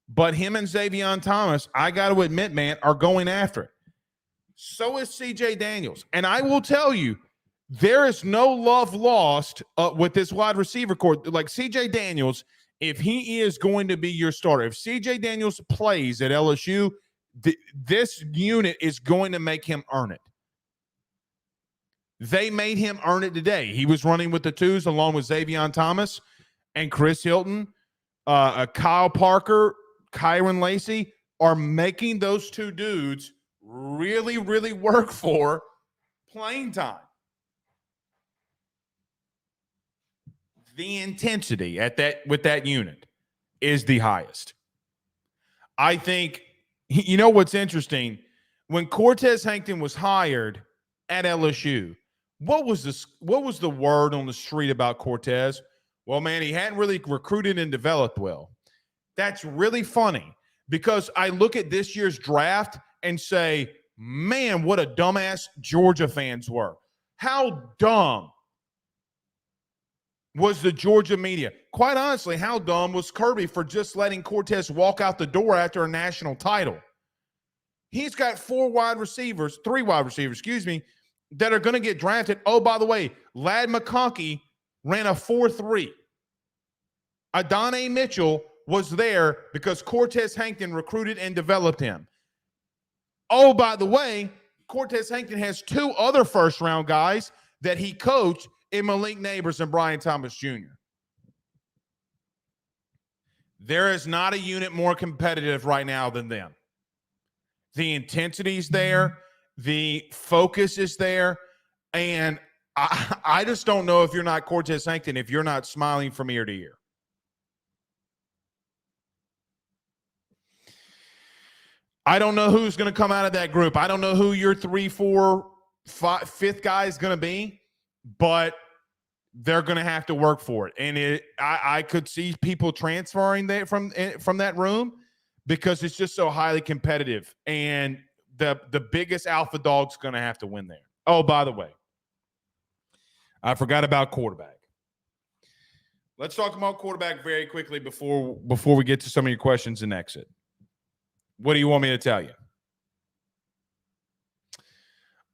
But him and Xavier Thomas, I got to admit, man, are going after it. So is CJ Daniels. And I will tell you, there is no love lost with this wide receiver core. Like CJ Daniels, if he is going to be your starter, if CJ Daniels plays at LSU, this unit is going to make him earn it. They made him earn it today. He was running with the twos along with Xavier Thomas and Chris Hilton. Kyle Parker, Kyron Lacy are making those two dudes really, really work for playing time. The intensity with that unit is the highest. I think, you know what's interesting? When Cortez Hankton was hired at LSU, what was the word on the street about Cortez? Well, man, he hadn't really recruited and developed well. That's really funny because I look at this year's draft and say, man, what a dumbass Georgia fans were. How dumb was the Georgia media? Quite honestly, how dumb was Kirby for just letting Cortez walk out the door after a national title? He's got 3 wide receivers, that are going to get drafted. Oh, by the way, Ladd McConkey ran a 4.3. Adonai Mitchell was there because Cortez Hankton recruited and developed him. Oh, by the way, Cortez Hankton has 2 other first-round guys that he coached in Malik Neighbors and Brian Thomas Jr. There is not a unit more competitive right now than them. The intensity's there. The focus is there. And I just don't know if you're not Cortez Hankton, if you're not smiling from ear to ear. I don't know who's going to come out of that group. I don't know who your 3, 4, 5, 5th guy is going to be, but they're going to have to work for it. And I could see people transferring there from that room because it's just so highly competitive. And the biggest alpha dog's going to have to win there. Oh, by the way, I forgot about quarterback. Let's talk about quarterback very quickly before we get to some of your questions and exit. What do you want me to tell you?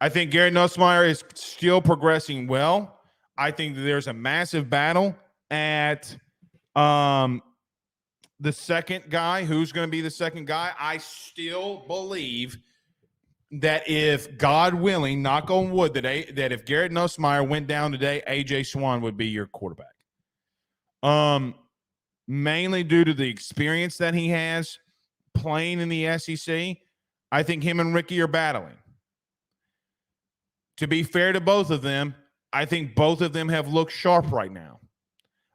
I think Garrett Nussmeier is still progressing well. I think that there's a massive battle at the second guy. Who's going to be the second guy? I still believe that if, God willing, knock on wood, that if Garrett Nussmeier went down today, A.J. Swan would be your quarterback. Mainly due to the experience that he has playing in the SEC. I think him and Ricky are battling. To be fair to both of them, I think both of them have looked sharp right now.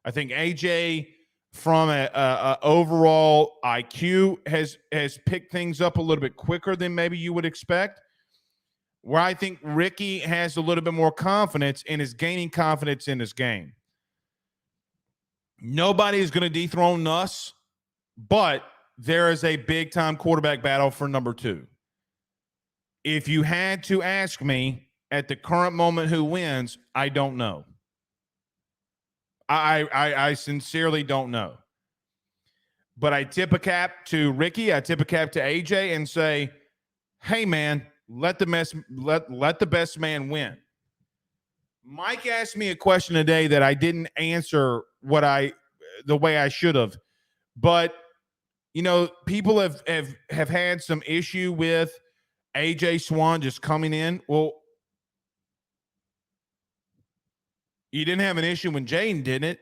I think AJ, from a overall IQ, has picked things up a little bit quicker than maybe you would expect. Where I think Ricky has a little bit more confidence and is gaining confidence in his game. Nobody is going to dethrone us, but there is a big-time quarterback battle for number 2. If you had to ask me at the current moment who wins, I don't know. I sincerely don't know. But I tip a cap to Ricky, I tip a cap to AJ and say, hey, man, let the best man win. Mike asked me a question today that I didn't answer the way I should have. But, you know, people have had some issue with AJ Swan just coming in. Well, you didn't have an issue when Jaden didn't it.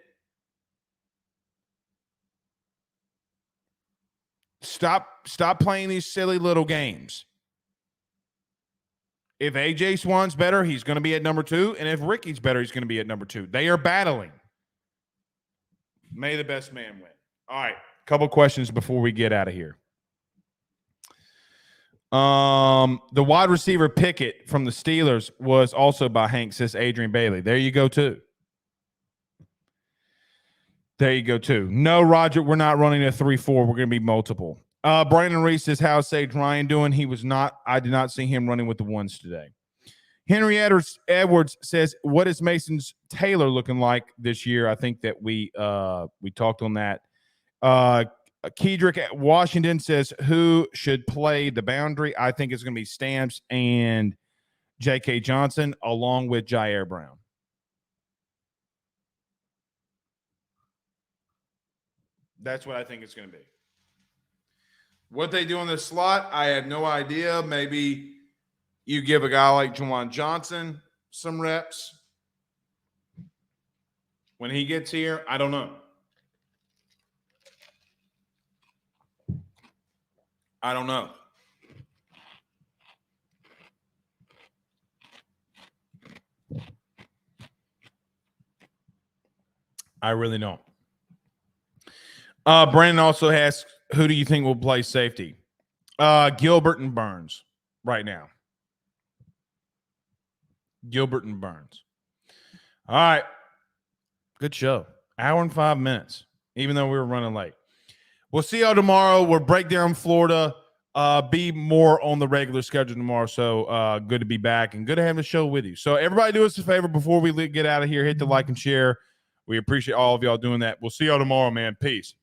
Stop playing these silly little games. If AJ Swan's better, he's going to be at number 2. And if Ricky's better, he's going to be at number 2. They are battling. May the best man win. All right. Couple questions before we get out of here. The wide receiver Pickett from the Steelers was also by Hank, says Adrian Bailey. There you go, too. No, Roger, we're not running a 3-4. We're going to be multiple. Brandon Reese says, how's Sage Ryan doing? I did not see him running with the ones today. Henry Edwards says, what is Mason's Taylor looking like this year? I think that we talked on that. Kedrick at Washington says, who should play the boundary? I think it's going to be Stamps and J.K. Johnson along with Jair Brown. That's what I think it's going to be. What they do in the slot, I have no idea. Maybe you give a guy like Juwan Johnson some reps when he gets here. I don't know. I really don't. Brandon also asks, who do you think will play safety? Gilbert and Burns right now. Gilbert and Burns. All right. Good show. Hour and 5 minutes, even though we were running late. We'll see y'all tomorrow. We'll break down Florida. Be more on the regular schedule tomorrow. So good to be back and good to have the show with you. So everybody do us a favor before we get out of here. Hit the like and share. We appreciate all of y'all doing that. We'll see y'all tomorrow, man. Peace.